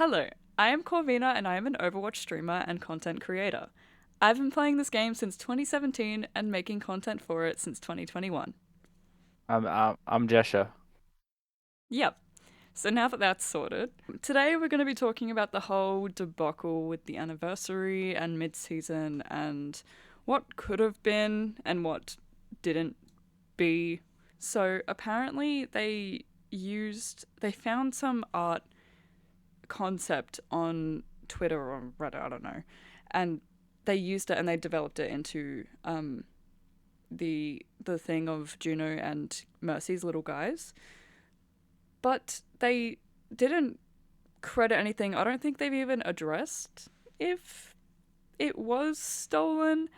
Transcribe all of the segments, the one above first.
Hello, I am Corvina and I am an Overwatch streamer and content creator. I've been playing this game since 2017 and making content for it since 2021. I'm Jesha. Yep, so now that that's sorted, today we're going to be talking about the whole debacle with the anniversary and mid-season and what could have been and what didn't be. So apparently they found some art concept on Twitter or Reddit, I don't know, and they used it and they developed it into the thing of Juno and Mercy's little guys, but they didn't credit anything. I don't think they've even addressed if it was stolen,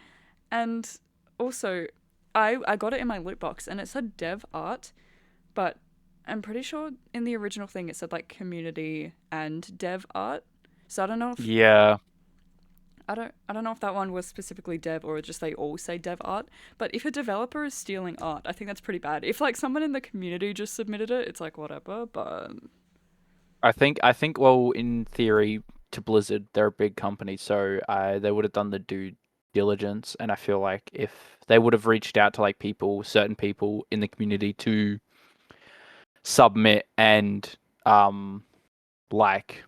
and also I got it in my loot box and it said dev art, but I'm pretty sure in the original thing it said like community and dev art. So Yeah, I don't know if that one was specifically dev or just they all say dev art. But if a developer is stealing art, I think that's pretty bad. If like someone in the community just submitted it, it's like whatever. But I think. Well, in theory, to Blizzard, they're a big company, so they would have done the due diligence, and I feel like if they would have reached out to like people, certain people in the community to submit and like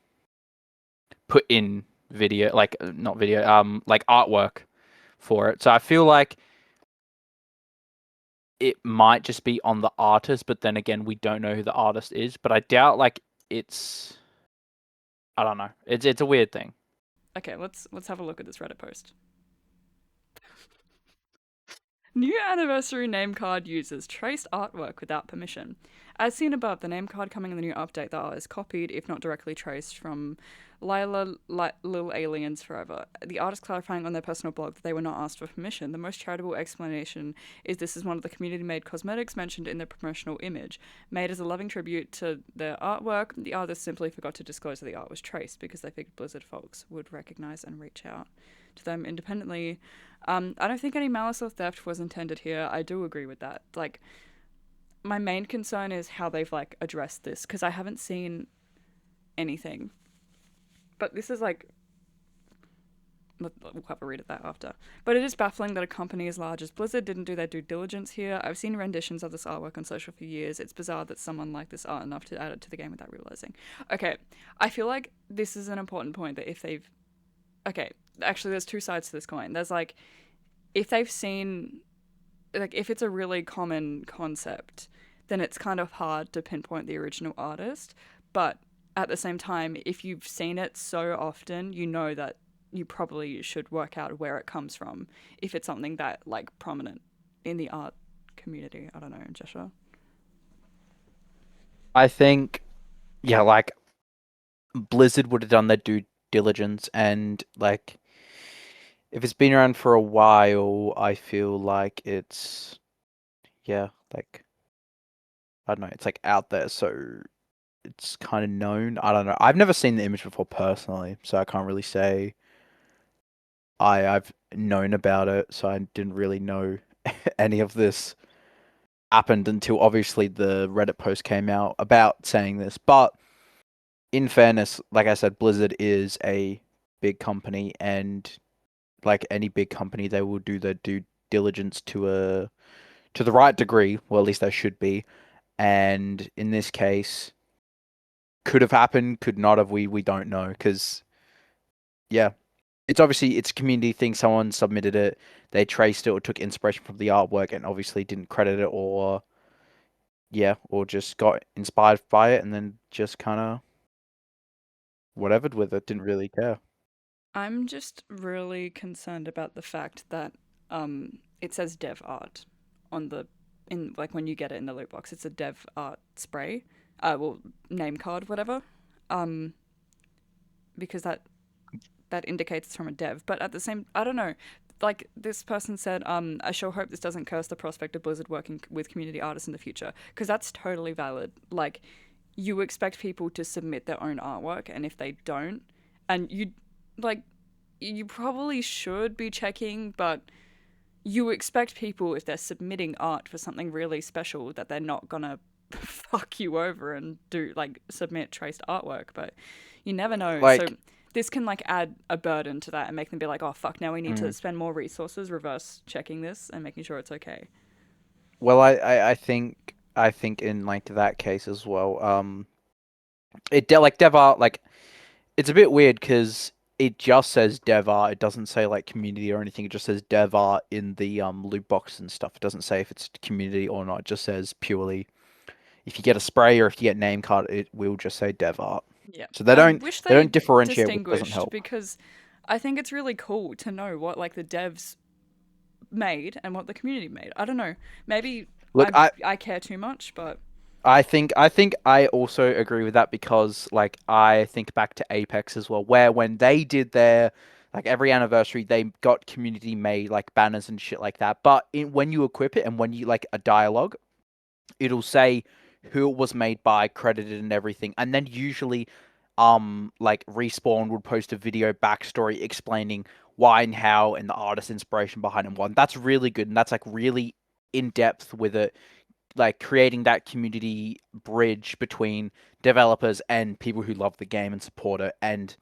put in video, like not video, like artwork for it. So I feel like it might just be on the artist, but then again, we don't know who the artist is. But I doubt like it's I don't know. It's a weird thing. okay, let's have a look at this Reddit post. New anniversary name card uses traced artwork without permission. As seen above, the name card coming in the new update, the art is copied, if not directly traced, from Lil Aliens Forever. The artist clarifying on their personal blog that they were not asked for permission. The most charitable explanation is this is one of the community-made cosmetics mentioned in their promotional image. Made as a loving tribute to their artwork, the artist simply forgot to disclose that the art was traced because they figured Blizzard folks would recognize and reach out to them independently. I don't think any malice or theft was intended here. I do agree with that. Like, my main concern is how they've like addressed this because I haven't seen anything. But this is like we'll have a read of that after. But it is baffling that a company as large as Blizzard didn't do their due diligence here. I've seen renditions of this artwork on social for years. It's bizarre that someone liked this art enough to add it to the game without realizing. Okay, I feel like this is an important point that if they've okay, actually there's two sides to this coin. There's like if they've seen like if it's a really common concept, then it's kind of hard to pinpoint the original artist. But at the same time, if you've seen it so often, you know that you probably should work out where it comes from if it's something that like prominent in the art community. I don't know, Joshua. I think yeah, like Blizzard would have done their due diligence, and like if it's been around for a while, I feel like it's yeah, like I don't know, it's like out there, so it's kind of known. I don't know. I've never seen the image before personally, so I can't really say I've known about it, so I didn't really know any of this happened until obviously the Reddit post came out about saying this. But in fairness, like I said, Blizzard is a big company, and like any big company, they will do their due diligence to the right degree. Well, at least they should be. And in this case, could have happened, could not have. We don't know because yeah, it's obviously it's a community thing. Someone submitted it, they traced it or took inspiration from the artwork, and obviously didn't credit it or yeah, or just got inspired by it and then just kind of whatevered with it. Didn't really care. I'm just really concerned about the fact that it says dev art on the in like when you get it in the loot box, it's a dev art spray, well name card whatever, um because that indicates it's from a dev. But at the same, I don't know. Like this person said, I sure hope this doesn't curse the prospect of Blizzard working with community artists in the future, because that's totally valid. Like, you expect people to submit their own artwork, and if they don't, and like, you probably should be checking, but you expect people if they're submitting art for something really special that they're not gonna fuck you over and do like submit traced artwork, but you never know. So Like, this can like add a burden to that and make them be like, oh fuck, now we need to mm, spend more resources reverse checking this and making sure it's okay. well, I think in like that case as well, like dev art, like it's a bit weird because it just says dev art. It doesn't say like community or anything. It just says dev art in the loot box and stuff. It doesn't say if it's community or not. It just says purely if you get a spray or if you get name card, it will just say dev art. Yeah. So I wish they they don't differentiate, which doesn't distinguished help. because I think it's really cool to know what like the devs made and what the community made. I don't know. Maybe Look, I care too much, but I think I also agree with that because like I think back to Apex as well, where when they did their like every anniversary, they got community made like banners and shit like that. But when you equip it and when you like a dialogue, it'll say who it was made by, credited and everything, and then usually, like Respawn would post a video backstory explaining why and how and the artist inspiration behind it. One that's really good and that's like really in depth with it, like creating that community bridge between developers and people who love the game and support it. And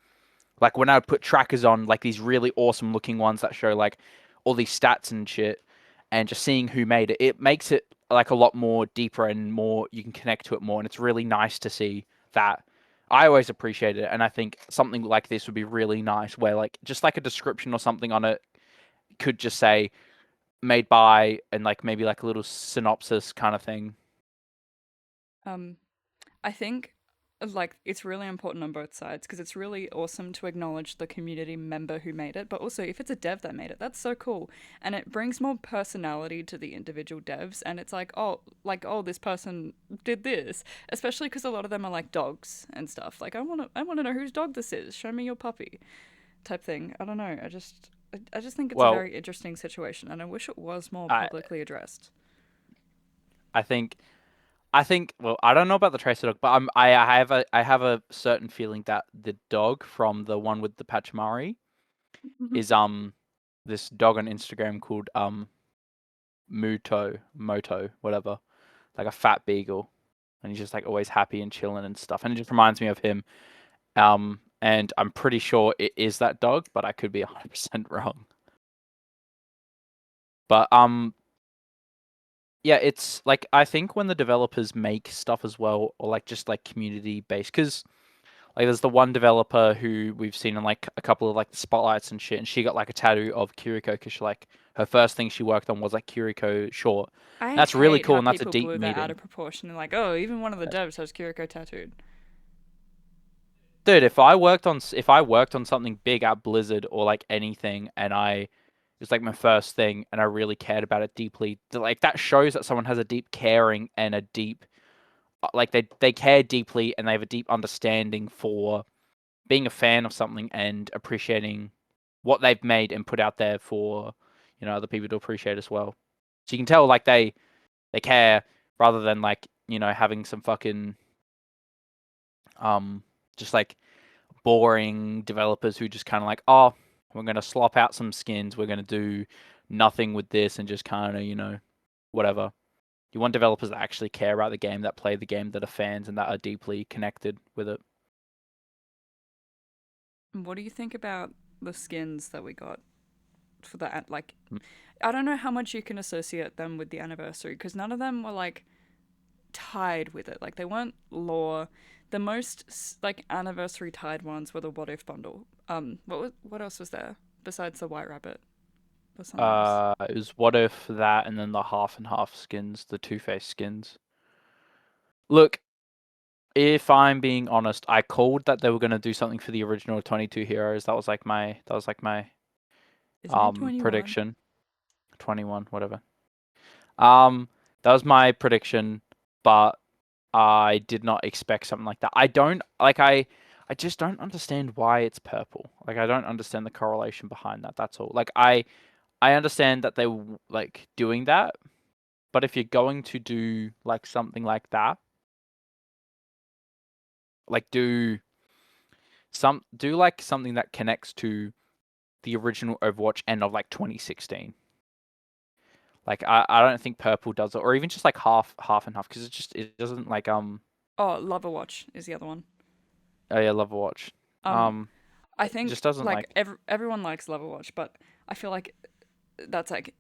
like when I would put trackers on, like these really awesome looking ones that show like all these stats and shit, and just seeing who made it, it makes it like a lot more deeper and more you can connect to it more. And it's really nice to see that. I always appreciate it, and I think something like this would be really nice, where like just like a description or something on it could just say made by, and like maybe like a little synopsis kind of thing. um I think like it's really important on both sides because it's really awesome to acknowledge the community member who made it, but also if it's a dev that made it, that's so cool. And it brings more personality to the individual devs and it's like oh this person did this, especially cuz a lot of them are like dogs and stuff. Like I want to know whose dog this is. Show me your puppy type thing. I don't know. I just think it's a Well, very interesting situation and I wish it was more I publicly addressed. I think well, I don't know about the Tracer dog, but I have a certain feeling that the dog from the one with the Pachimari is this dog on Instagram called Moto, whatever, like a fat beagle, and he's just like always happy and chilling and stuff, and it just reminds me of him. And I'm pretty sure it is that dog, but I could be 100% wrong. But yeah, it's like I think when the developers make stuff as well, or like just like community based, because like there's the one developer who we've seen in like a couple of like the spotlights and shit, and she got like a tattoo of Kiriko because like her first thing she worked on was like Kiriko short. I That's really hate cool, how and that's a people deep blew that out meaning. of proportion and like, oh, even one of the devs has Kiriko tattooed. Dude, if I worked on something big at Blizzard or like anything, and I it was like my first thing, and I really cared about it deeply, like that shows that someone has a deep caring and a deep like they care deeply and they have a deep understanding for being a fan of something and appreciating what they've made and put out there for other people to appreciate as well. So you can tell like they care rather than like having some fucking um just like boring developers who just kind of like, oh, we're gonna slop out some skins, we're gonna do nothing with this and just kind of whatever. You want developers that actually care about the game, that play the game, that are fans and that are deeply connected with it. What do you think about the skins that we got for that? Like, Mm. I don't know how much you can associate them with the anniversary because none of them were like tied with it. Like, they weren't lore. The most like anniversary tied ones were the What If bundle. What else was there besides the White Rabbit? There's something else. It was what if that, and then the half and half skins, the Two-Face skins. Look, if I'm being honest, I called that they were gonna do something for the original 22 heroes. That was like my Isn't it 21? prediction. 21, whatever. Um, that was my prediction, but I did not expect something like that. I just don't understand why it's purple. Like I don't understand the correlation behind that. That's all. Like I understand that they were like doing that, but if you're going to do like something like that, like do like something that connects to the original Overwatch end of like 2016. Like I don't think purple does it, or even just like half and half, because it doesn't like Oh, Loverwatch is the other one. oh yeah, Overwatch. Um, Um, I it just think doesn't like like everyone likes Loverwatch, but I feel like that's like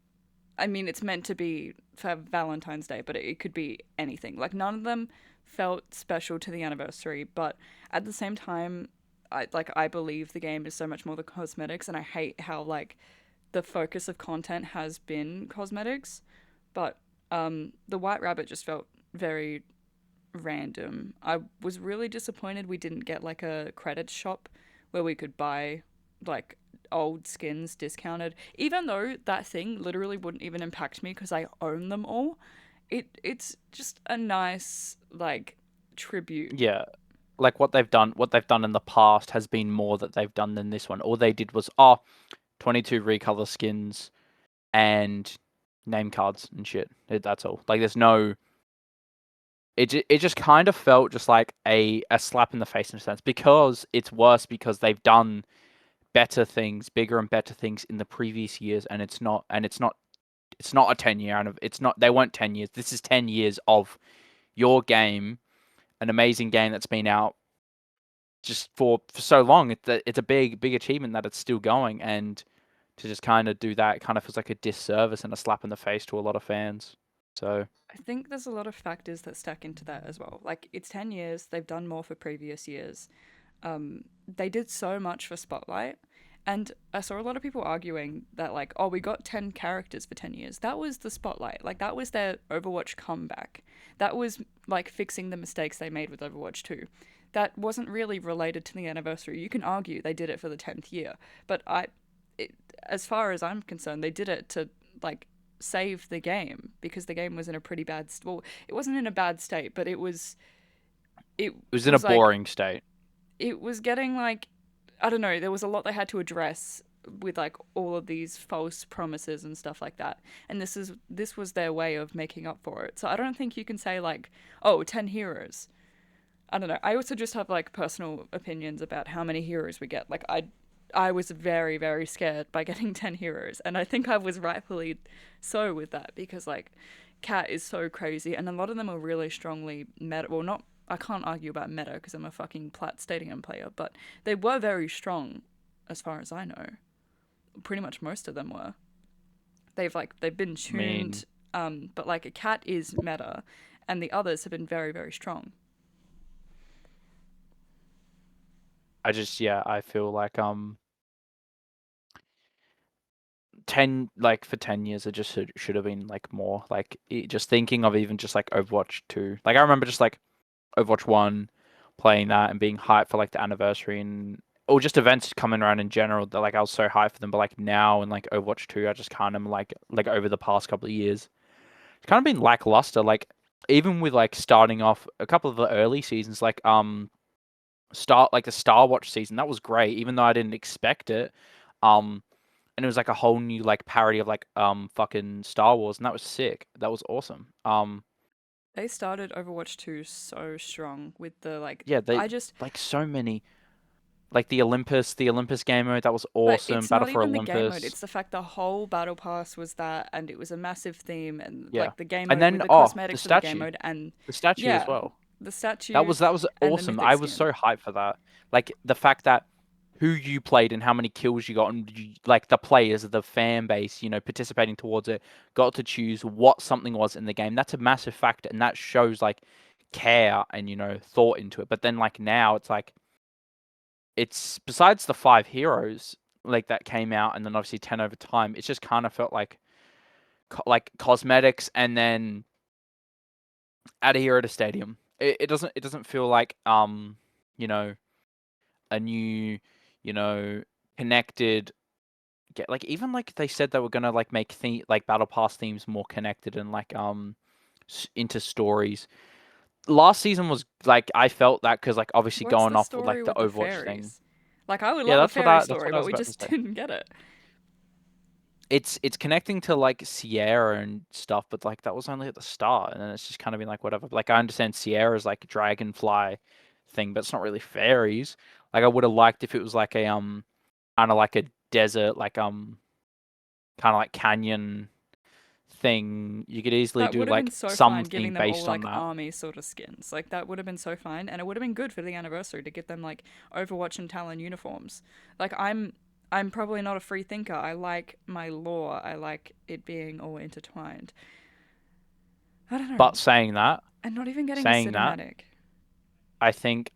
I mean it's meant to be for Valentine's Day, but it could be anything. Like none of them felt special to the anniversary, but at the same time, I believe the game is so much more than cosmetics, and I hate how like the focus of content has been cosmetics, but the White Rabbit just felt very random. I was really disappointed we didn't get like a credits shop where we could buy like old skins discounted. Even though that thing literally wouldn't even impact me because I own them all. It's just a nice like tribute. yeah, like what they've done in the past has been more that they've done than this one. All they did was 22 recolor skins and name cards and shit. That's all. Like there's no it just kind of felt just like a slap in the face in a sense, because it's worse because they've done better things, bigger and better things in the previous years, and it's not a 10 year and it's not they weren't 10 years. This is 10 years of your game, an amazing game that's been out just for so long. It's a big achievement that it's still going, and to just kind of do that, it kind of feels like a disservice and a slap in the face to a lot of fans. So I think there's a lot of factors that stack into that as well. Like it's 10 years, they've done more for previous years. They did so much for Spotlight. And I saw a lot of people arguing that, like, oh, we got 10 characters for 10 years. That was the Spotlight. Like, that was their Overwatch comeback. That was, like, fixing the mistakes they made with Overwatch 2. That wasn't really related to the anniversary. You can argue they did it for the 10th year. But it, as far as I'm concerned, they did it to, like, save the game because the game was in a pretty bad well, it wasn't in a bad state, but it it was in a was like boring state. it was getting like I don't know, there was a lot they had to address with like all of these false promises and stuff like that. And this was their way of making up for it. So I don't think you can say like, oh, 10 heroes. I don't know. I also just have like personal opinions about how many heroes we get. Like I was very very scared by getting 10 heroes, and I think I was rightfully so with that because like Cat is so crazy, and a lot of them are really strongly meta. Well, not I can't argue about meta because I'm a fucking plat stadium player, but they were very strong, as far as I know. Pretty much most of them were. They've been I mean, tuned, but like a Cat is meta, and the others have been very very strong. I feel like 10 like for 10 years it just should have been like more like just thinking of even just like Overwatch 2. Like I remember just like Overwatch 1 playing that and being hyped for like the anniversary and or just events coming around in general that like I was so hyped for them, but like now and like Overwatch 2 I just kind of like over the past couple of years it's kind of been lackluster. Like even with like starting off a couple of the early seasons, like start like the Star Watch season, that was great, even though I didn't expect it. Um, and it was like a whole new like parody of like fucking Star Wars, and that was sick. That was awesome. They started Overwatch 2 so strong with the like Yeah, they I just like so many like the Olympus game mode, that was but awesome. it's Battle not for even the game mode. Olympus, It's the fact the whole battle pass was that, and it was a massive theme, and yeah. like the game And mode with then the cosmetics for the game statue, mode, and the statue as yeah, well. the statue That was and the awesome. mythic I was skin. so hyped for that. Like the fact that who you played and how many kills you got, and like the players, the fan base, participating towards it, got to choose what something was in the game. That's a massive factor, and that shows like care and thought into it. But then like now, it's like it's besides the 5 heroes like that came out, and then obviously 10 over time. It's just kind of felt like cosmetics, and then add a hero to stadium. It doesn't feel like you know a new, you know, connected. Get like even like they said they were gonna like make like battle pass themes more connected and like into stories. Last season was like I felt that because like obviously What's going the off with like story the with the Overwatch thing. fairies? Like I would Yeah, love a fairy that's story, what I but was we about to just say. didn't get it. It's connecting to like Sierra and stuff, but like that was only at the start, and then it's just kind of been like whatever. Like I understand Sierra's like a dragonfly thing, but it's not really fairies. Like I would have liked if it was like a kind of like a desert, like kind of like canyon thing. You could easily That do would have been like so fine something giving them all based on like that. army sort of skins. Like that would have been so fine and it would have been good for the anniversary to get them like Overwatch and Talon uniforms. Like I'm probably not a free thinker. I like my lore. I like it being all intertwined. I don't know. But And not even getting a saying that, cinematic. I think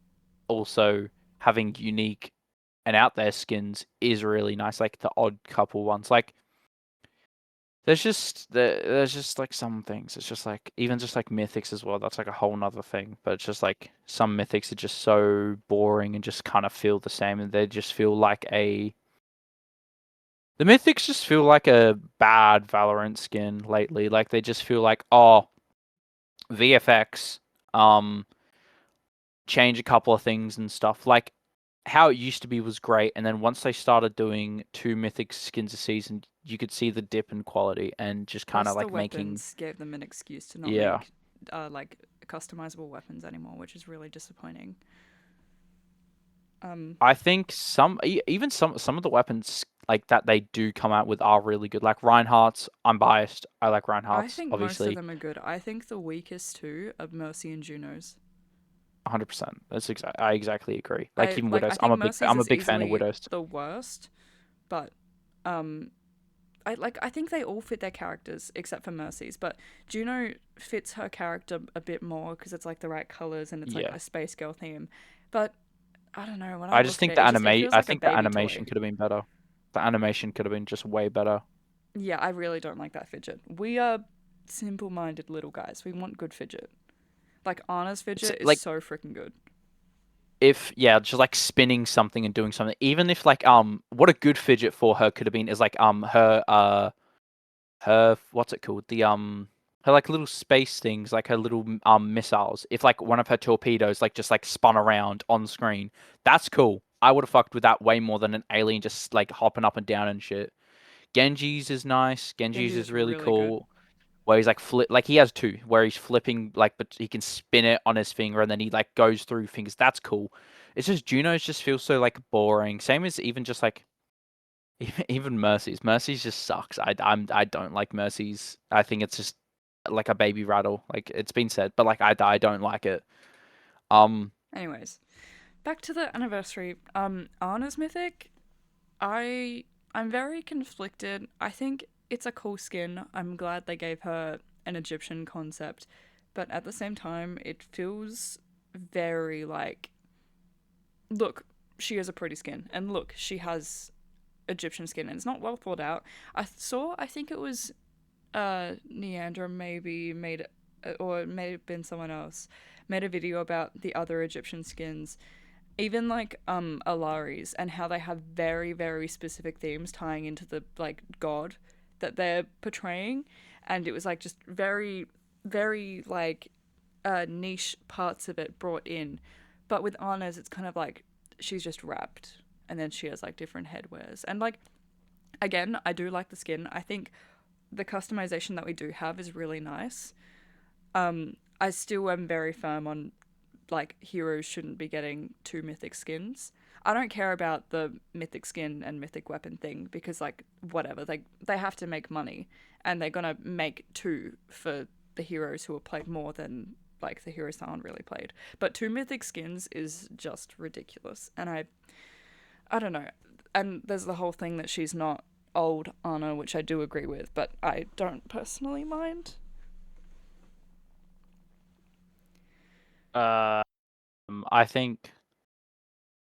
also having unique and out there skins is really nice. Like the odd couple ones. Like there's just like some things. It's just like even just like mythics as well. That's like a whole nother thing. But it's just like some mythics are just so boring and just kind of feel the same, and they just feel like a. The mythics just feel like a bad Valorant skin lately. Like they just feel like, oh, VFX, change a couple of things and stuff. Like how it used to be was great, and then once they started doing 2 mythic skins a season, you could see the dip in quality and just kind Plus, of the like making. weapons gave them an excuse to not Yeah, make like customizable weapons anymore, which is really disappointing. Um, I think even some of the weapons like that they do come out with are really good. Like Reinhardt's, I'm biased. I like I Reinhardt's, think most of obviously, them are good. I think the weakest two are Mercy and Junos. 100%. I exactly agree. Like even Widows, I think Mercy's I'm a is big fan of easily Widows. the worst, but um, I think they all fit their characters except for Mercy's. But Juno fits her character a bit more because it's like the right colors and it's like Yeah, a space girl theme. But I don't know. When I I just look at think it, it feels I like a think the baby toy. animation could have been better. The animation could have been just way better. Yeah, I really don't like that fidget. We are simple-minded little guys. We want good fidget. Like Anna's It's fidget is like so freaking good. if yeah, just like spinning something and doing something. Even if like what a good fidget for her could have been is like her what's it called? The her like little space things, like her little missiles. If like one of her torpedoes like just like spun around on screen, that's cool. I would have fucked with that way more than an alien just like hopping up and down and shit. Genji's is nice. Genji's Genji's is is really really good. cool. Where he's like flip, like he has two, where he's flipping like, but he can spin it on his finger and then he like goes through fingers. That's cool. It's just Juno's just feels so like boring. Same as even just like even Mercy's. Mercy's just sucks. I don't like Mercy's. I think it's just like a baby rattle. Like it's been said, but like I don't like it. Um, Anyways, back to the anniversary. Anna's mythic. I I'm very conflicted. I think it's a cool skin. I'm glad they gave her an Egyptian concept, but at the same time, it feels very like, look, she has a pretty skin, and look, she has Egyptian skin, and it's not well thought out. I think it was Neandra maybe made, or it may have been someone else, made a video about the other Egyptian skins, even like Alari's, and how they have very very specific themes tying into the like god that they're portraying, and it was like just very very like niche parts of it brought in, but with Anna's it's kind of like she's just wrapped, and then she has like different headwears, and like again I do like the skin. I think the customization that we do have is really nice. I still am very firm on like heroes shouldn't be getting 2 mythic skins. I don't care about the mythic skin and mythic weapon thing because like whatever, they have to make money and they're gonna make two for the heroes who are played more than like the heroes that aren't really played. But 2 mythic skins is just ridiculous, and I don't know. And there's the whole thing that she's not old Anna, which I do agree with, but I don't personally mind. uh, I think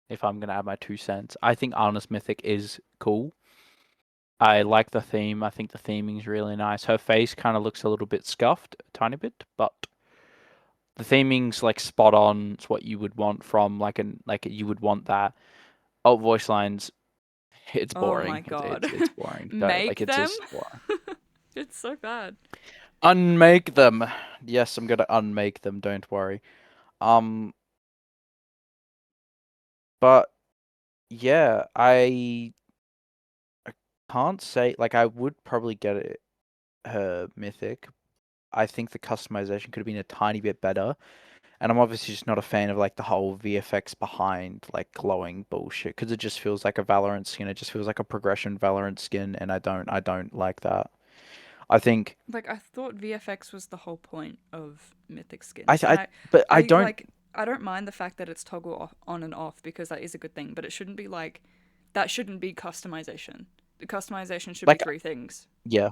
if I'm gonna add my 2 cents, I think Anna's mythic is cool. I like the theme. I think the theming is really nice. Her face kind of looks a little bit scuffed, a tiny bit, but the theming's like spot on. It's what you would want from like you would want that. Oh, voice lines. It's Oh my boring. god. It's boring. Like Make it's them? just boring. It's so bad. Unmake them. Yes, I'm gonna unmake them. Don't worry. Um, but yeah, I can't say like I would probably get it her mythic. I think the customization could have been a tiny bit better. And I'm obviously just not a fan of like the whole VFX behind like glowing bullshit because it just feels like a Valorant skin. It just feels like a progression Valorant skin, and I don't like that. I think Like I thought VFX was the whole point of mythic I, skins, and I but I I don't. like I don't mind the fact that it's toggle on and off because that is a good thing, but it shouldn't be like that shouldn't be customization. The customization should be Like, three things. yeah,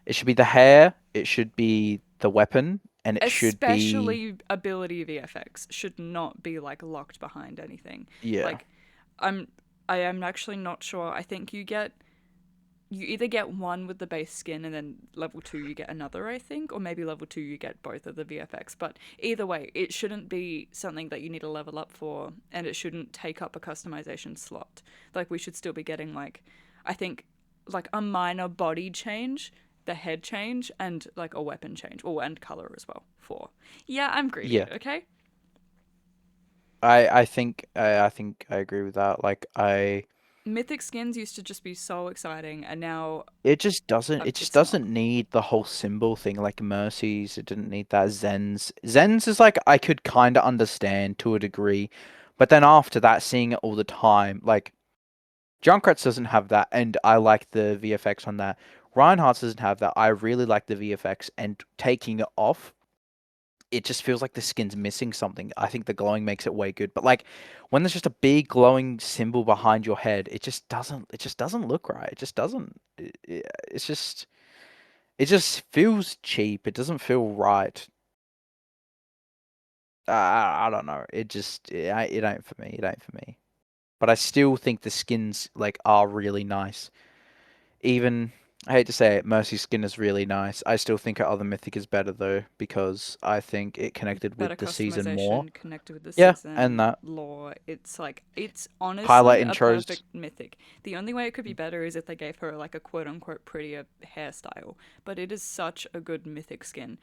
it should be the hair, it should be the weapon, and it should be, Especially ability VFX should not be like locked behind anything. yeah, Like I'm I am actually not sure. I think you either get one with the base skin and then level 2 you get another, I think, or maybe level 2 you get both of the VFX, but either way it shouldn't be something that you need to level up for, and it shouldn't take up a customization slot. Like we should still be getting like, I think, like a minor body change, the head change, and like a weapon change, oh, and color as well. For yeah, I'm greedy, yeah. okay. I think I agree with that. Like, I Mythic skins used to just be so exciting, and now it just it's not. doesn't need the whole symbol thing like Mercies. It didn't need that. Zens is like I could kind of understand to a degree, but then after that, seeing it all the time, like Junkrat's doesn't have that, and I like the VFX on that. Reinhardt's doesn't have that. I really like the VFX, and taking it off, it just feels like the skin's missing something. I think the glowing makes it way good, but like when there's just a big glowing symbol behind your head, it just doesn't look right. It just doesn't. It's just it just feels cheap. It doesn't feel right. I don't know. It ain't for me. It ain't for me. But I still think the skins like are really nice. Even I hate to say it, Mercy's skin is really nice. I still think her other mythic is better though because I think it connected Better with the season more. customization connected with the Yeah, and season that lore. It's like it's honestly highlight a intros perfect mythic. The only way it could be better is if they gave her like a quote unquote prettier hairstyle. But it is such a good mythic skin.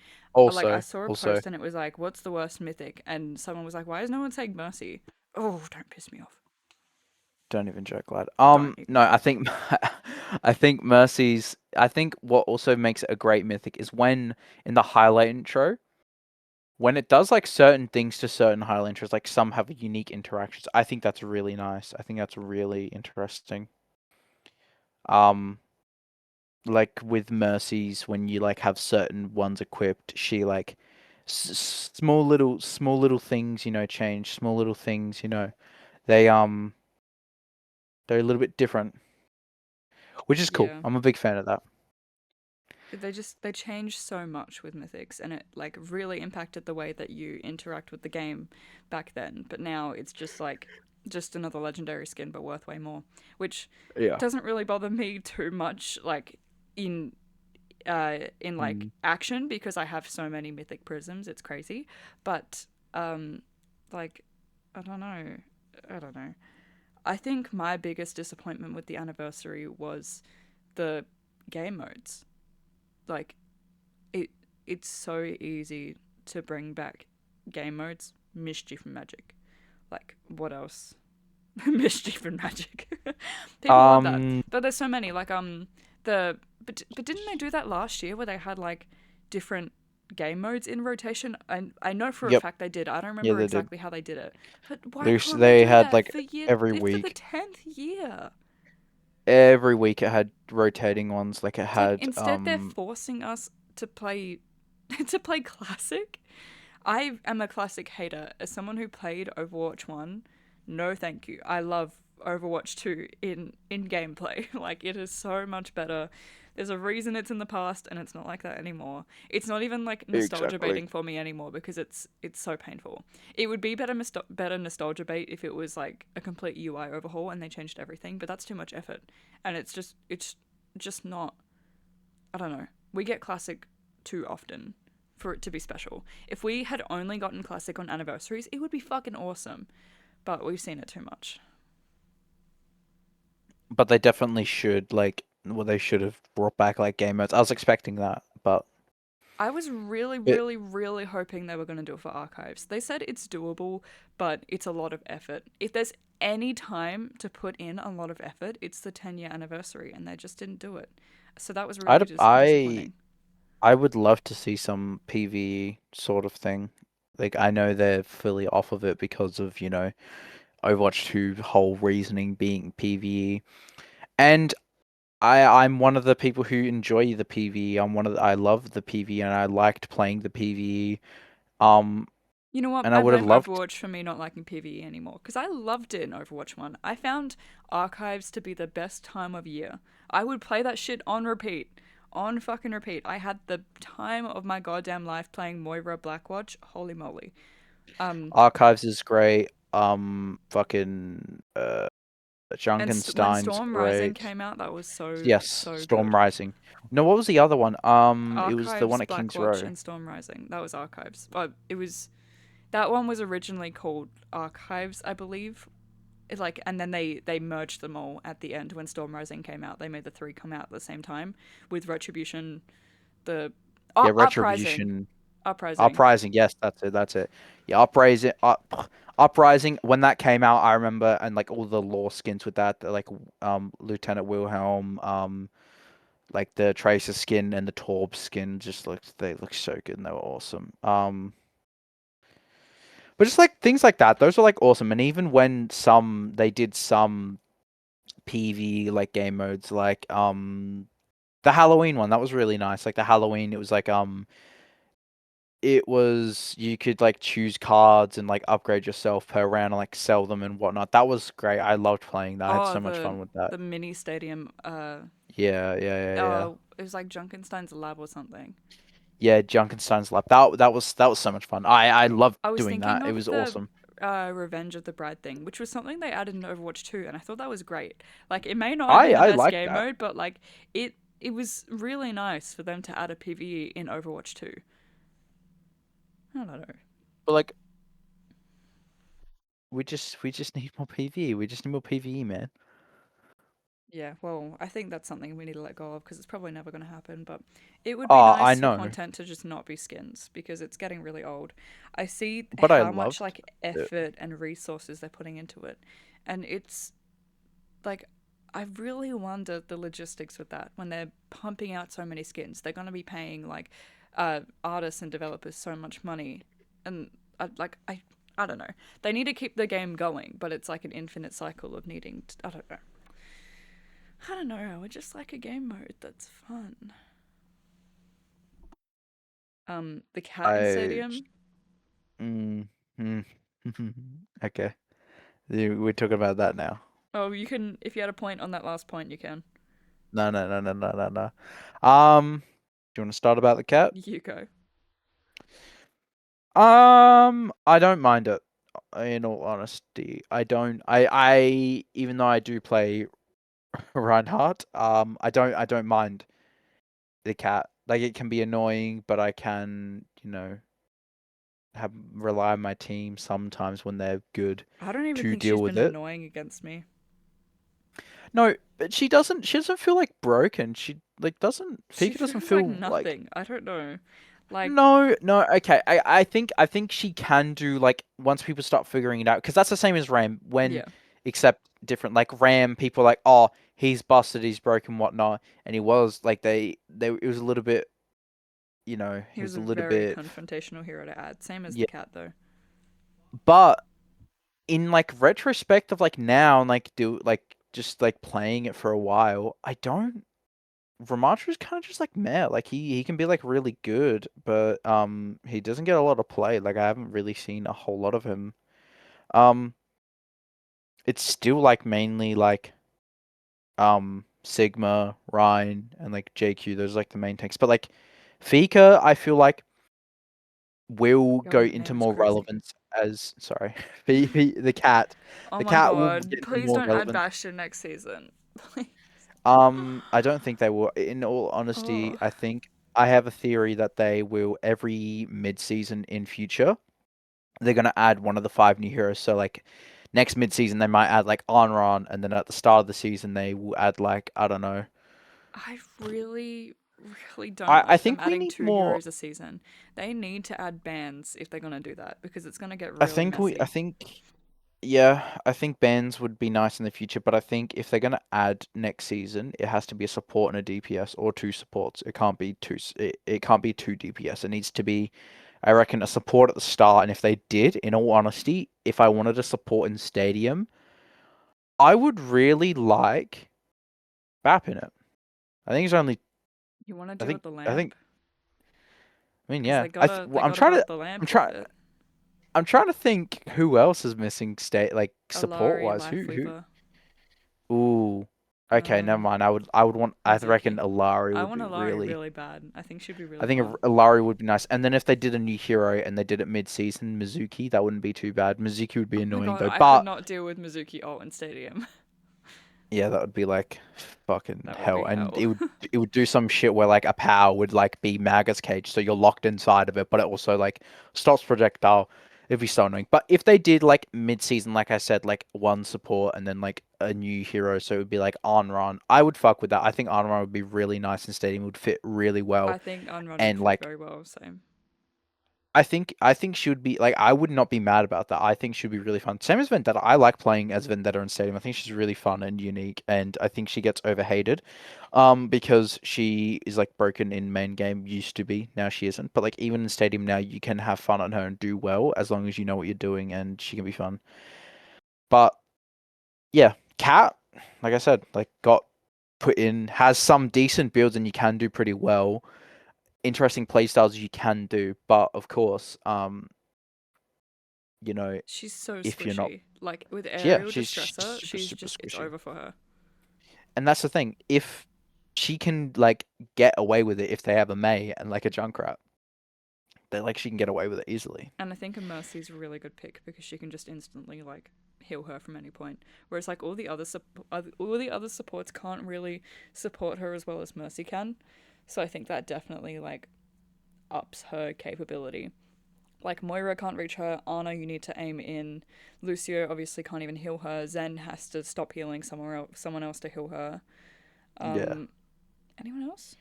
Like I also saw a also post and it was like, "What's the worst mythic?" And someone was like, "Why is no one saying Mercy?" Oh, don't piss me off. don't even joke, lad. Don't even No, I joke. think I think Mercy's I think what also makes it a great mythic is when in the highlight intro when it does like certain things to certain highlight intros, like some have unique interactions. I think that's really nice. I think that's really interesting. Um, like with Mercy's, when you like have certain ones equipped, she like small little things, change. Small little things, they they're a little bit different, which is cool. Yeah. I'm a big fan of that. They changed so much with mythics, and it like really impacted the way that you interact with the game back then. But now it's just like just another legendary skin but worth way more, which Yeah. doesn't really bother me too much like in in like Mm. action because I have so many mythic prisms. It's crazy. But um like I don't know. I don't know. I think my biggest disappointment with the anniversary was the game modes. Like it it's so easy to bring back game modes, mischief and magic. Like what else? Mischief and magic. People love that, Um. but there's so many. Like the but didn't they do that last year where they had like different game modes in rotation? And I know for a Yep. fact they did. I don't Yeah, remember they did. exactly how they did it, but why can't they They do had that like for year every for the week. 10th year? Every week it had rotating ones. Like it It's like had instead they're forcing us to play to play classic. I am a classic hater. As someone who played Overwatch 1, no thank you. I love Overwatch 2 in gameplay. Like it is so much better. There's a reason it's in the past and it's not like that anymore. It's not even like nostalgia exactly. baiting for me anymore because it's so painful. It would be better nostalgia bait if it was like a complete UI overhaul and they changed everything, but that's too much effort. And it's just not. I don't know. We get classic too often for it to be special. If we had only gotten classic on anniversaries, it would be fucking awesome. But we've seen it too much. But they definitely should like well they should have brought back like game modes. I was expecting that, but I was really, it really, really hoping they were going to do it for archives. They said it's doable, but it's a lot of effort. If there's any time to put in a lot of effort, it's the 10-year anniversary, and they just didn't do it. So that was really I'd disappointing. I would love to see some PvE sort of thing. Like I know they're fully off of it because of, Overwatch 2 whole reasoning being PvE. And I'm one of the people who enjoy the PvE. I love the PvE and I liked playing the PvE. Um, You know what? and I I would have blame loved. Overwatch for me not liking PvE anymore because I loved it in Overwatch 1. I found Archives to be the best time of year. I would play that shit on repeat. On fucking repeat. I had the time of my goddamn life playing Moira Blackwatch. Holy moly. Um, Archives is great. Fucking and when Junkenstein's Storm Rising great. came out, that was so, Yes, so Storm good. Rising. No, what was the other one? It was the Archives, one at King's Blackwatch, Row. and Storm Rising. That was Archives. It was. That one was originally called Archives, I believe, like, and then they merged them all at the end when Storm Rising came out. They made the three come out at the same time with Retribution, the Yeah, Uprising, Retribution. Uprising. Uprising, yes, that's it, that's it. Yeah, Uprising, when that came out, I remember, and like all the lore skins with that, like Lieutenant Wilhelm, like the Tracer skin and the Torb skin they look so good and they were awesome. But just like things like that, those are like awesome. And even when they did some PV like game modes, like the Halloween one, that was really nice. Like the Halloween, it was you could like choose cards and like upgrade yourself per round and like sell them and whatnot. That was great. I loved playing that. I had Oh, so much fun with that. the mini stadium. Yeah, yeah, yeah, yeah. It was like Junkenstein's lab or something. Yeah, Junkenstein's Lab. That was so much fun. I loved I was doing thinking that. It of was the awesome. Revenge of the Bride thing, which was something they added in Overwatch 2, and I thought that was great. Like, it may not have been the I best like game that. mode, but like it was really nice for them to add a PvE in Overwatch 2. I don't know. But like we just need more PvE. We just need more PvE, man. Yeah, well, I think that's something we need to let go of because it's probably never going to happen. But it would be I nice for know, content to just not be skins because it's getting really old. I see but I how much loved like it. effort and resources they're putting into it, and it's like I really wonder the logistics with that when they're pumping out so many skins. They're going to be paying like artists and developers so much money, and I don't know. They need to keep the game going, but it's like an infinite cycle of needing. I don't know. I don't know. I would just like a game mode that's fun. The cat in I Stadium. mm, mm. Okay. We're talking about that now. Oh, you can if you had a point on that last point, you can. No, no, no, no, no, no, no. Do you want to start about the cat? You go. I don't mind it. In all honesty, I don't. Even though I do play Reinhardt, I don't mind the cat. Like it can be annoying, but I can, have rely on my team sometimes when they're good I don't even to think deal she's with been it. annoying against me. No, but she doesn't feel like broken. She like doesn't She Fika doesn't feels like feel like. nothing. I don't know. Like, No, no, okay. I think she can do like once people start figuring it out because that's the same as Ram when yeah, except different. Like Ram, people are like, oh, he's busted, he's broken, whatnot, and he was like they it was a little bit, he he was was a a little very bit confrontational hero to add. Same as the yeah. cat, though. But in like retrospect of like now and like do like just like playing it for a while, I don't. Ramachu's kind of just like meh. Like he can be like really good, but he doesn't get a lot of play. Like I haven't really seen a whole lot of him. Um, it's still like mainly like Sigma, Ryan, and like JQ. Those are like the main tanks. But like Fika, I feel like will go God, that into name is more crazy. relevance as sorry, the cat. Oh The my cat will god! get into Please more don't add relevance. Bastion next season. Please. I don't think they will. In all honesty, Oh, I think I have a theory that they will every mid-season in future. They're gonna add one of the five new heroes. So like next mid-season they might add like Onron, and then at the start of the season they will add like I don't know. I really, really don't I like them think we adding need two more. heroes a season. They need to add bans if they're gonna do that because it's gonna get I really think we. I messy. think Yeah, I think bans would be nice in the future, but I think if they're gonna add next season, it has to be a support and a DPS or two supports. It can't be it can't be two DPS. It needs to be, I reckon, a support at the start. And if they did, in all honesty, if I wanted a support in Stadium, I would really like BAP in it. I think it's only. You want to I do think. with the I think. lamp? I mean, Because yeah. they I'm gotta trying to. buff the I'm lamp with trying. it. I'm trying to think who else is missing state like support Alari, wise. Life Who? Weaver, Ooh. Okay, never um, mind. I would want. I reckon Mizuki. Alari I would want be Alari really. really bad. I think she'd be I really think fun. Alari would be nice. And then if they did a new hero and they did it mid-season, Mizuki, that wouldn't be too bad. Mizuki would be Oh my annoying god, though. I could But not deal with Mizuki ult in Stadium. yeah, that would be like fucking That would hell. be And hell. it would do some shit where like a power would like be Maga's cage, so you're locked inside of it, but it also like stops projectile. It'd be so annoying. But if they did like mid-season, like I said, like one support and then like a new hero, so it would be like Onron, I would fuck with that. I think Onron would be really nice in Stadium, would fit really I well. think Unrun would And fit like very well. Same. I think she would be like I would not be mad about that. I think she'd be really fun. Same as Vendetta. I like playing as Vendetta in Stadium. I think she's really fun and unique, and I think she gets overhated, because she is like broken in main game. Used to be, now she isn't. But like even in Stadium now, you can have fun on her and do well as long as you know what you're doing, and she can be fun. But yeah, Cat, like I said, like got put in, has some decent builds, and you can do pretty well. Interesting playstyles you can do, but of course, you know, She's so if you're not, squishy. Like with yeah, aerial she's distressor, super she's super just it's squishy, over for her. and that's the thing. If she can like get away with it, if they have a May and like a Junkrat, they like she can get away with it easily. And I think a Mercy's a really good pick because she can just instantly like heal her from any point. Whereas like all the other supports can't really support her as well as Mercy can. So I think that definitely like ups her capability. Like Moira can't reach her, Ana you need to aim in, Lucio obviously can't even heal her, Zen has to stop healing someone else to heal her. Yeah. Um Anyone else?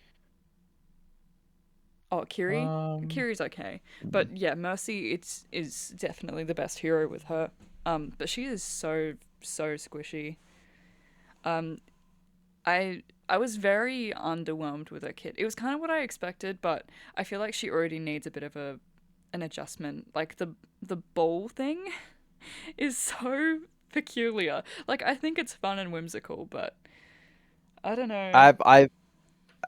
Oh, Kiri. Um. Kiri's okay, but yeah, Mercy it's is definitely the best hero with her. But she is so squishy. Um, I was very underwhelmed with her kit. It was kind of what I expected, but I feel like she already needs a bit of a an adjustment. Like the ball thing is so peculiar. Like I think it's fun and whimsical, but I don't know. I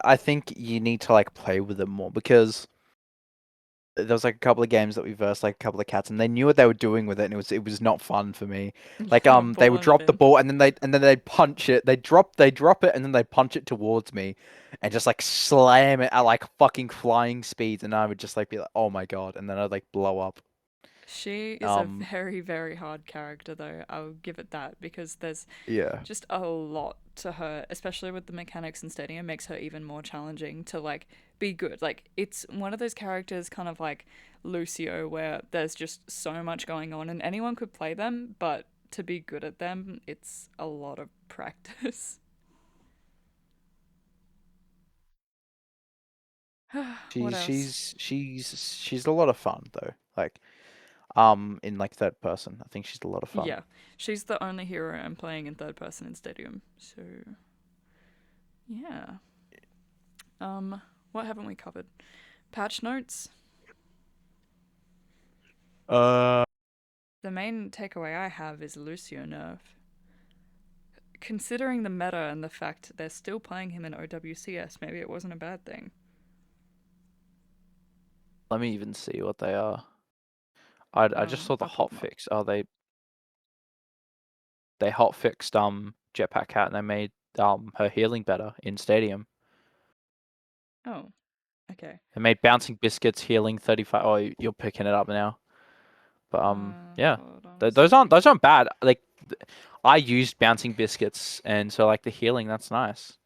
I think you need to like play with it more because there was like a couple of games that we versed like a couple of cats and they knew what they were doing with it and it was not fun for me. Like Yeah, they ball would in the drop the bin. ball and then they'd punch it. They drop it and then they'd punch it towards me and just like slam it at like fucking flying speeds and I would just like be like, "Oh my God." And then I'd like blow up. She is a Um very hard character though. I'll give it that because there's yeah. just a lot to her, especially with the mechanics in Stadium, makes her even more challenging to like be good. Like it's one of those characters kind of like Lucio where there's just so much going on and anyone could play them, but to be good at them, it's a lot of practice. What She's else? she's she's she's a lot of fun though. Like in like third person. I think she's a lot of fun. Yeah, she's the only hero I'm playing in third person in Stadium. So, yeah. What haven't we covered? Patch notes. Uh, The main takeaway I have is Lucio nerf. Considering the meta and the fact they're still playing him in OWCS, maybe it wasn't a bad thing. let me even see what they are. I just saw the I'll pull hot them up. fix. Oh, they hot fixed Jetpack Cat and they made her healing better in Stadium. Oh, okay. They made Bouncing Biscuits healing 35. Oh, you're picking it up now. But yeah, Hold on a those aren't sec. those aren't bad. Like I used Bouncing Biscuits and so like the healing that's nice.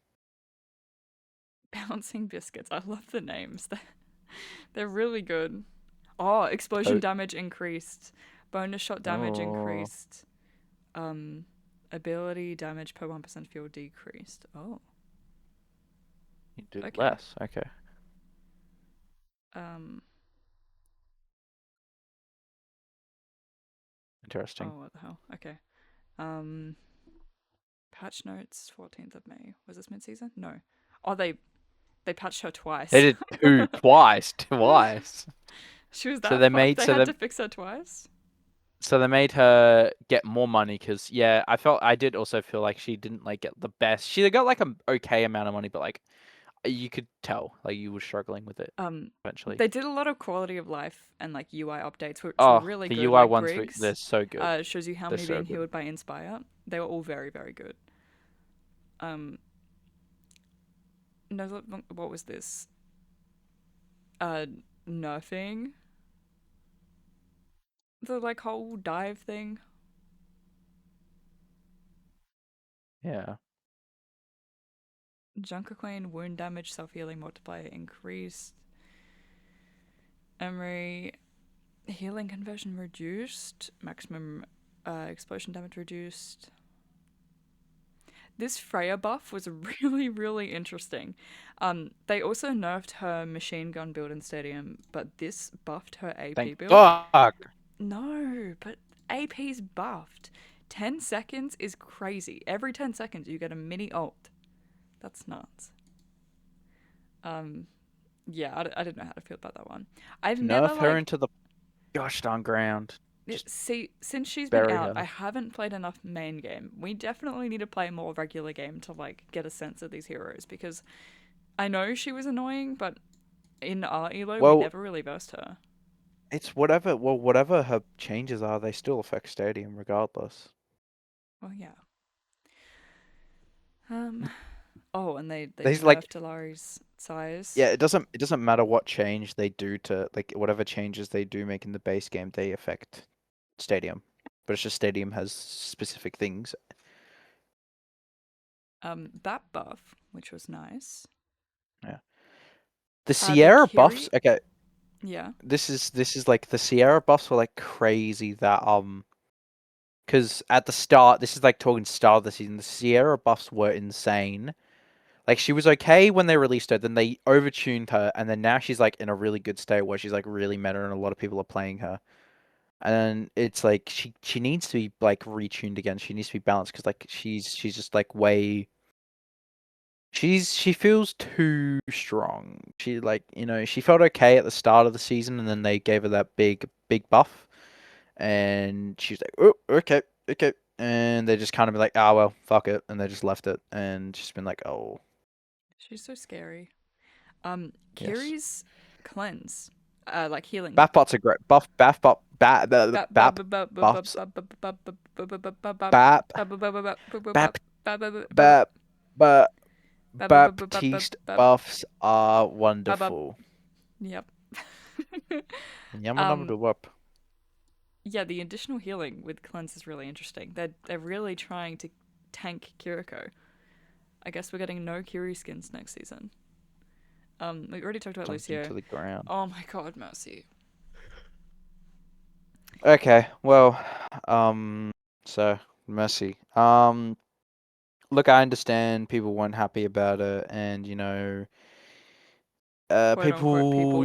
Bouncing biscuits. I love the names. They're really good. Oh, explosion Oh, damage increased. Bonus shot damage oh, increased. Um, Ability damage per 1% fuel decreased. Oh, you do okay. less. Okay, Um, interesting. oh, what the hell? Okay. Um, Patch notes 14th of May. Was this mid-season? No. Oh, they patched her They twice. did twice, twice. She was So that they fucked. made They so had they to fix her twice. So they made her get more money because, yeah, I did also feel like she didn't like get the best. She got like a okay amount of money, but like you could tell like you were struggling with it Um, eventually. they did a lot of quality of life and like UI updates, which were Oh, really the good. UI Like ones, they're Griggs, so good. shows you how They're many so being good. healed by Inspire. They were all very, very good. Um, no, what was this? Uh, Nerfing the like whole dive thing. Yeah. Junker Queen wound damage, self healing multiplier increased. Emery healing conversion reduced. Maximum explosion damage reduced. This Freya buff was really, really interesting. They also nerfed her machine gun build in Stadium, but this buffed her Thank AP build. fuck. No, but AP's buffed. 10 seconds is crazy. Every 10 seconds you get a mini ult. That's nuts. Um, yeah, I didn't know how to feel about that one. I've never Nerf her like into the gosh darn ground. Just see since she's been bury out, I her. haven't played enough main game. We definitely need to play more regular game to like get a sense of these heroes because I know she was annoying, but in our elo we Well, never really versed her. it's whatever. Well, whatever her changes are, they still affect Stadium regardless. Well, yeah. Um. Oh, and they There's like, nerfed Alari's size. yeah, it doesn't matter what change they do to like whatever changes they do make in the base game, they affect Stadium. But it's just Stadium has specific things. That buff, which was nice. Yeah. The The Sierra buffs. Kiri, Okay, yeah. this is like the Sierra buffs were like crazy that because at the start, this is like talking start of the season, the Sierra buffs were insane. Like she was okay when they released her, then they overtuned her, and then now she's like in a really good state where she's like really meta, and a lot of people are playing her. And it's like she needs to be like retuned again. She needs to be balanced because like she's just like way she feels too strong. She like she felt okay at the start of the season, and then they gave her that big buff, and she's like, oh, okay, okay, and they just kind of be like, ah, well, fuck it, and they just left it, and she's been like, oh, She's so scary. yes. Kiri's cleanse, like healing. Bath bots are great. Bap buffs. Bap bap bap bap Baptiste buffs are wonderful. Yep. Yama number um, to up. yeah, the additional healing with cleanse is really interesting. They're really trying to tank Kiriko. I guess we're getting no Kiri skins next season. We already talked about Dunked into Lucio. the ground. Oh my god, Mercy. Okay, well, so Mercy. Look, I understand people weren't happy about it, and Quote unquote people, people.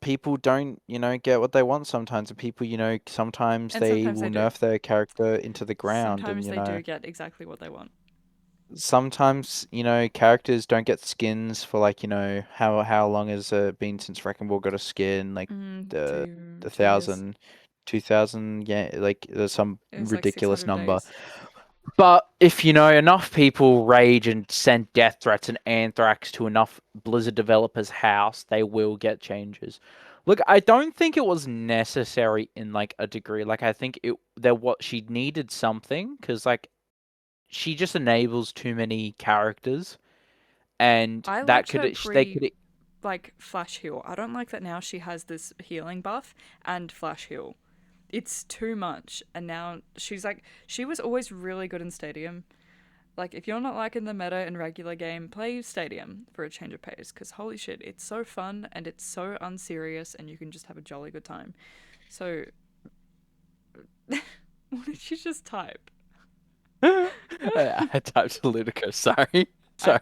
people don't, get what they want sometimes, and people, sometimes And they sometimes will they do. nerf their character into the ground, and Sometimes they do get exactly what they want. sometimes characters don't get skins for like how long has it been since Wrecking Ball got a skin, like the Two the 2 years. 2000, yeah, like there's some It was like ridiculous 600 number. days. But if enough people rage and send death threats and anthrax to enough Blizzard developers' house, they will get changes. Look, I don't think it was necessary in like a degree. Like I think what she needed something because like she just enables too many characters, and I that liked her could they pre could like flash heal. I don't like that now she has this healing buff and flash heal. It's too much. And now she's like she was always really good in Stadium. Like if you're not liking the meta in regular game, play Stadium for a change of pace cuz holy shit, it's so fun and it's so unserious and you can just have a jolly good time. So what did you just type? I typed ludicrous. Sorry,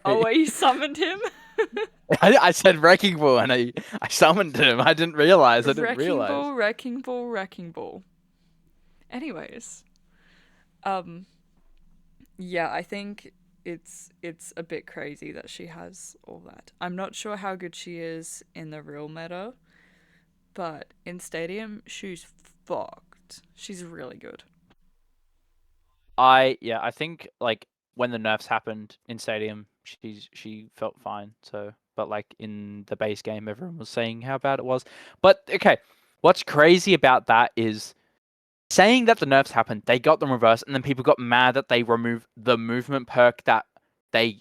Oh, sorry. you summoned him? I said Wrecking Ball, and I summoned him. I didn't realize. I didn't Wrecking realize. ball, wrecking ball, wrecking ball. Anyways, um, yeah, I think it's a bit crazy that she has all that. I'm not sure how good she is in the real meta, but in Stadium, she's fucked. She's really good. I think like when the nerfs happened in Stadium, she felt fine. So, but like in the base game, everyone was saying how bad it was. But okay, what's crazy about that is saying that the nerfs happened, they got them reversed, and then people got mad that they removed the movement perk that they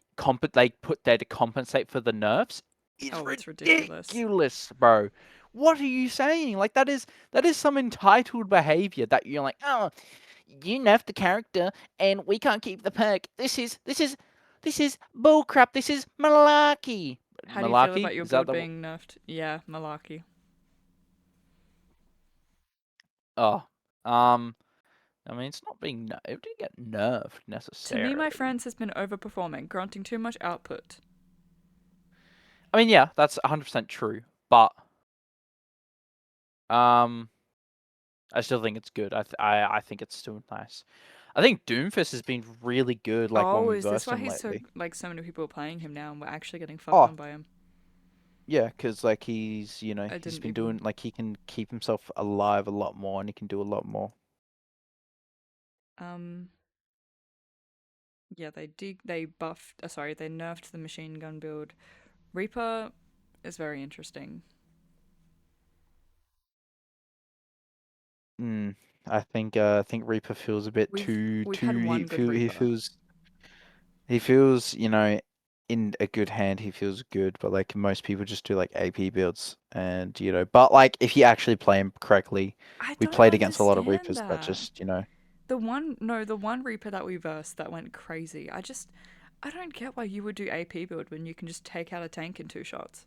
put there to compensate for the nerfs is Oh, it's ridiculous. ridiculous, bro. What are you saying? Like that is some entitled behavior that you're like, oh, you nerfed the character and we can't keep the perk. This is bullcrap. This is malarkey. How do you feel Malarkey? about your Is that build the being nerfed? Yeah, malarkey. oh um I mean, it's not being it didn't get nerfed To me, my necessarily. friends has been overperforming, granting too much output. I mean, yeah, that's 100% true, but um, I still think it's good. I think it's still nice. I think Doomfist has been really good, like when Oh, we is this versed why him he's so lately. like so many people are playing him now and we're actually getting fucked Oh, on by him? yeah, because like I he's didn't been even. doing like he can keep himself alive a lot more and he can do a lot more. Um, yeah, they buffed. Sorry, they nerfed the machine gun build. Reaper is very interesting. Mm, I think Reaper feels a bit We've had too one good Reaper. he feels, in a good hand, he feels good, but like most people just do like AP builds and but like if you actually play him correctly, I we don't played against a lot of understand Reapers that that. just, The one Reaper that we versed that went crazy. I don't get why you would do AP build when you can just take out a tank in 2 shots.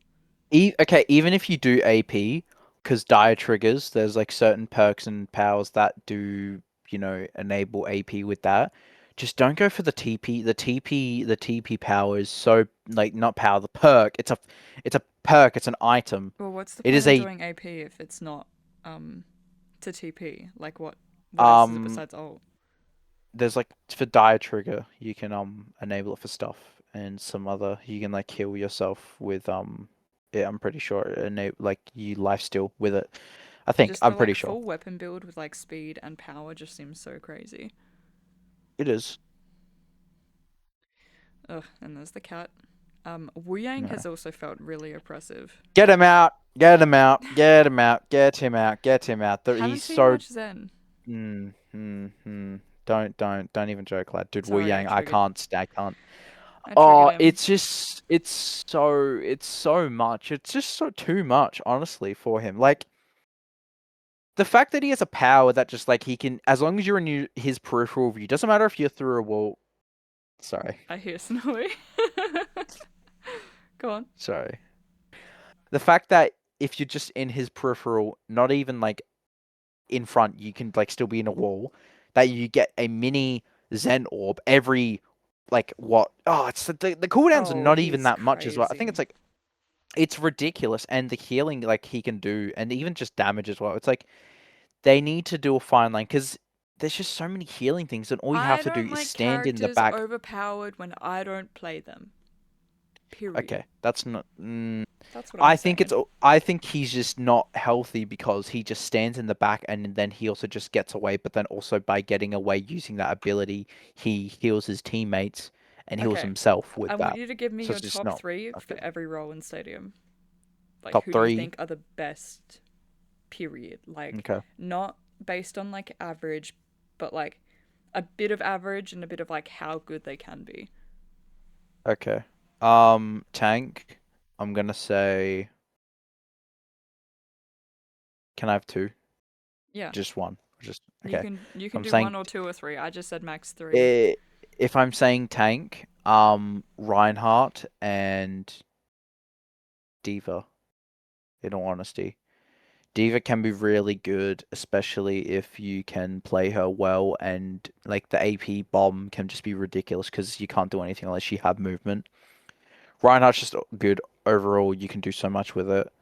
Okay, even if you do AP, because dire triggers, there's like certain perks and powers that do, enable AP with that. Just don't go for the TP. The TP power is so like not power, the perk. It's a perk, it's an item. Well, what's the It point is in a doing AP if it's not um to TP? Like what else is it um besides ult? there's like for dire trigger, you can enable it for stuff and some other you can like heal yourself with yeah, I'm pretty sure enable like you lifesteal with it. Just I'm the pretty like sure. full weapon build with like speed and power just seems so crazy. It is. Ugh, and there's the cat. Wu Yang No. has also felt really oppressive. Get him out. Get him out. Get him out. Get him out. Get him out. Haven't He's seen so much Zen. mm, mm, mm. Don't even joke, lad. Dude, Wu Sorry, Yang, I can't. I triggered Oh, him. it's so much. It's just so too much, honestly, for him. Like the fact that he has a power that just like he can, as long as you're in his peripheral view, doesn't matter if you're through a wall. Sorry, I hear Snowy. Go on. sorry. The fact that if you're just in his peripheral, not even like in front, you can like still be in a wall, that you get a mini Zen orb every like what? Oh, it's the cooldowns are Oh, not even he's that much as well. I think crazy. it's like it's ridiculous, and the healing like he can do, and even just damage as well. It's like they need to do a fine line because there's just so many healing things, and all you have I to do don't is like stand in the characters back. overpowered when I don't play them. Period. Okay, that's not. That's what I'm saying. I think he's just not healthy because he just stands in the back and then he also just gets away. But then also by getting away using that ability, he heals his teammates and heals Okay, himself with I want that. you to give me So your it's just top not three for good. every role in Stadium. Like, Top who do you three. think are the best? Period. Like, Okay. not based on like average, but like a bit of average and a bit of like how good they can be. Okay. Tank. I'm gonna say. Can I have two? Yeah, Just one. Just okay. you If can I'm do saying one or two or three. I just said max three. eh, if I'm saying tank, Reinhardt and Diva. In all honesty. Diva can be really good, especially if you can play her well, and like the AP bomb can just be ridiculous because you can't do anything unless you have movement. Reinhardt's just good overall. You can do so much with it,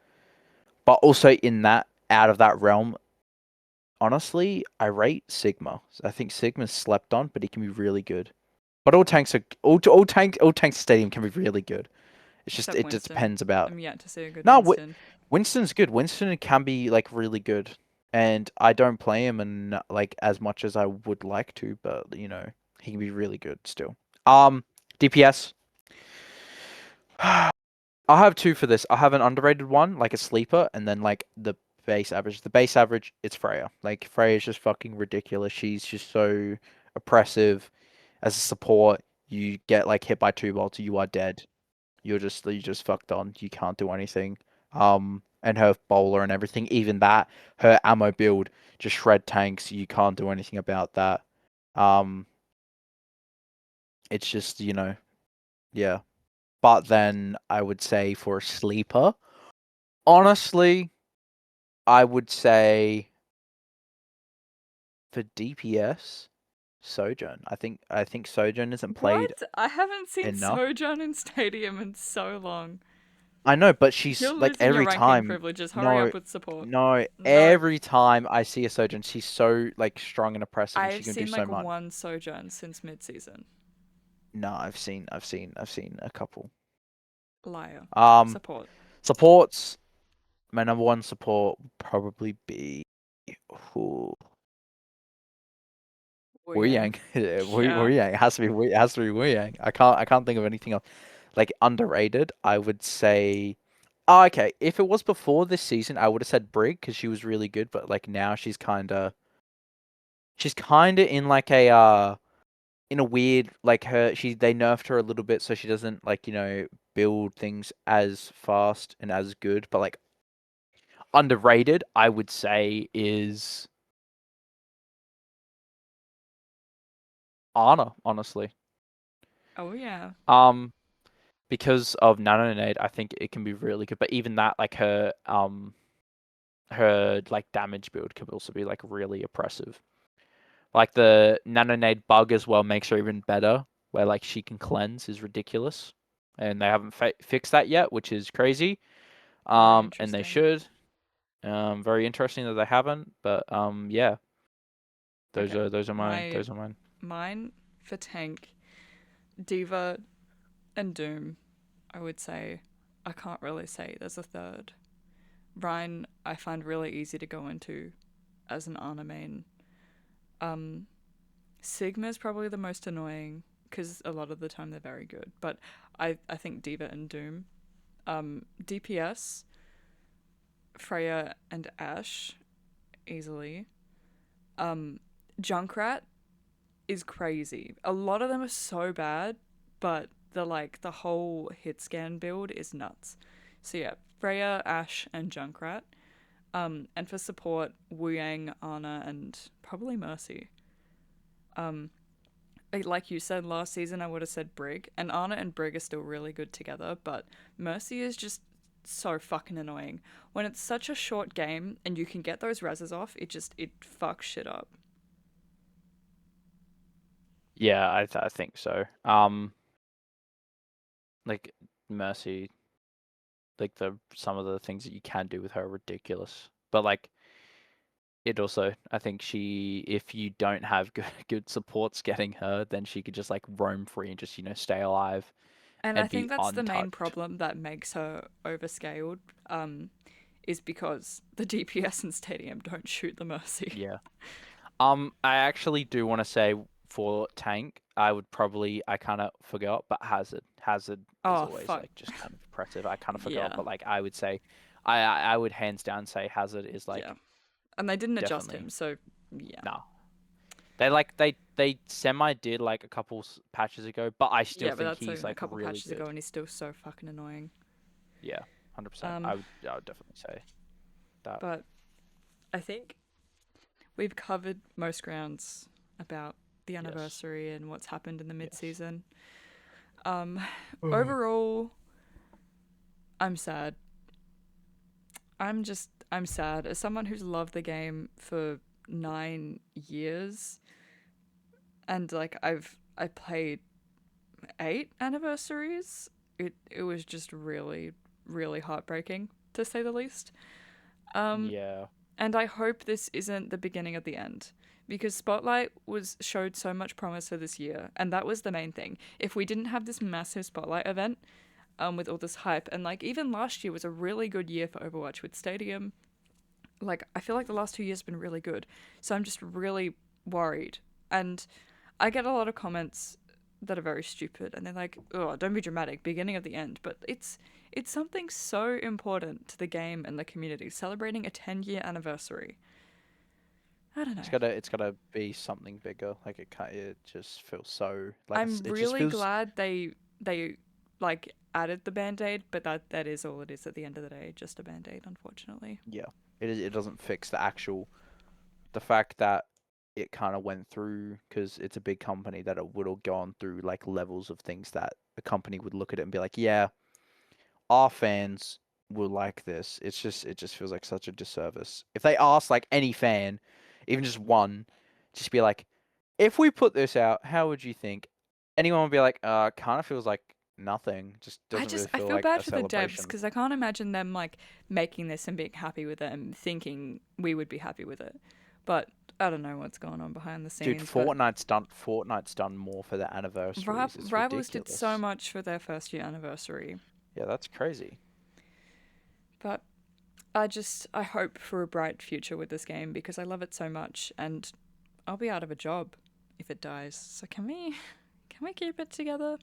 but also in that out of that realm, honestly, I rate Sigma. I think Sigma's slept on, but he can be really good. But all tanks stadium can be really good. It's just Except it just Winston. depends about I'm yet to see a good no. Winston. Winston's good. Winston can be like really good. and I don't play him and like as much as I would like to, but he can be really good still. DPS. I'll have two for this. I'll have an underrated one, like a sleeper, and then like the base average. The base average, it's Freya. Like Freya's just fucking ridiculous. She's just so oppressive. As a support, you get like hit by two bolts, you are dead. You just fucked on. You can't do anything. And her bowler and everything, even that, her ammo build just shred tanks. You can't do anything about that. Um, it's just yeah. But then I would say for a sleeper, honestly, I would say for DPS, Sojourn. I think Sojourn isn't played What? I haven't seen enough. Sojourn in Stadium in so long. I know, but You're she's like losing your every ranking time. privileges. Hurry No, up with support. no, Nope. every time I see a Sojourn, she's so like strong and oppressive, and she I've can do seen so like much. one Sojourn since mid-season. No, I've seen a couple. Liar. Um, Support. supports. My number one support would probably be who Wu Wu Yang. Yang. Wu Yeah. Yang. It has to be it has to be Wu Yang. I can't think of anything else. Like underrated, I would say. Oh, okay. If it was before this season, I would have said Brig because she was really good. But like now, she's kinda in like a in a weird like they nerfed her a little bit so she doesn't like build things as fast and as good. But like underrated, I would say is Ana, honestly. Oh yeah. Um, because of Nano Nade, I think it can be really good. But even that, like her like damage build could also be like really oppressive. Like the Nano Nade bug as well makes her even better, where like she can cleanse is ridiculous, and they haven't fixed that yet, which is crazy. Very And they interesting. should. Very interesting that they haven't, but yeah, those Okay. are those are mine. My Those are mine. mine for tank, Diva and Doom, I would say. I can't really say there's a third. Ryan I find really easy to go into as an Ana main. Um Sigma's probably the most annoying because a lot of the time they're very good. But I think Diva and Doom. DPS, Freya and Ash, easily. Um, Junkrat is crazy. A lot of them are so bad, but the whole hit scan build is nuts. So yeah, Freya, Ash, and Junkrat. And for support, Wu Yang, Ana, and probably Mercy. Um, like you said last season, I would have said Brig, and Ana and Brig are still really good together, but Mercy is just so fucking annoying. When it's such a short game and you can get those reses off, it fucks shit up. Yeah, I think so. Like Mercy, like the some of the things that you can do with her are ridiculous. But like it also, I think if you don't have good supports getting her, then she could just like roam free and just stay alive And I and be think that's the main untouched. problem that makes her overscaled, is because the DPS in Stadium don't shoot the Mercy. Yeah. I actually do want to say for tank, I kind of forgot, but Hazard is Oh, always fuck. like just kind of impressive. I kind of forgot, Yeah, but like I would say, I would hands down say Hazard is yeah. like And they didn't adjust definitely him, so yeah. no. They semi did like a couple patches ago, but I still Yeah, but think that's he's a like couple really patches ago, good. and he's still so fucking annoying. Yeah, 100%. Um, I would definitely say that. but I think we've covered most grounds about the Yes. anniversary and what's happened in the Yes. mid-season. Um, Overall, I'm sad. I'm sad as someone who's loved the game for 9 years, and like I played 8 anniversaries. It was just really heartbreaking to say the least. Um, Yeah. and I hope this isn't the beginning of the end. Because Spotlight showed so much promise for this year, and that was the main thing. If we didn't have this massive Spotlight event, with all this hype, and like even last year was a really good year for Overwatch with Stadium, like I feel like the last 2 years have been really good. So I'm just really worried. And I get a lot of comments that are very stupid and they're like, "Oh, don't be dramatic, beginning of the end." But it's something so important to the game and the community, celebrating a 10-year anniversary. I don't know. It's gotta be something bigger. Like it can't. It just feels so like I'm it just really feels. glad they like added the band-aid, but that is all it is at the end of the day, just a band-aid, unfortunately. Yeah, it is. It doesn't fix the fact that it kind of went through because it's a big company that it would have gone through like levels of things that a company would look at it and be like, yeah, our fans will like this. It just feels like such a disservice. If they ask like any fan, even just one, just be like, if we put this out, how would you think? Anyone would be like, kind of feels like nothing. Just doesn't really I feel feel like bad a for the devs celebration. because I can't imagine them like making this and being happy with it and thinking we would be happy with it. But I don't know what's going on behind the Dude, scenes. But Fortnite's done more for their anniversaries. It's Rivals did so ridiculous. much for their first year anniversary. Yeah, that's crazy. But I hope for a bright future with this game because I love it so much and I'll be out of a job if it dies. So can we keep it together?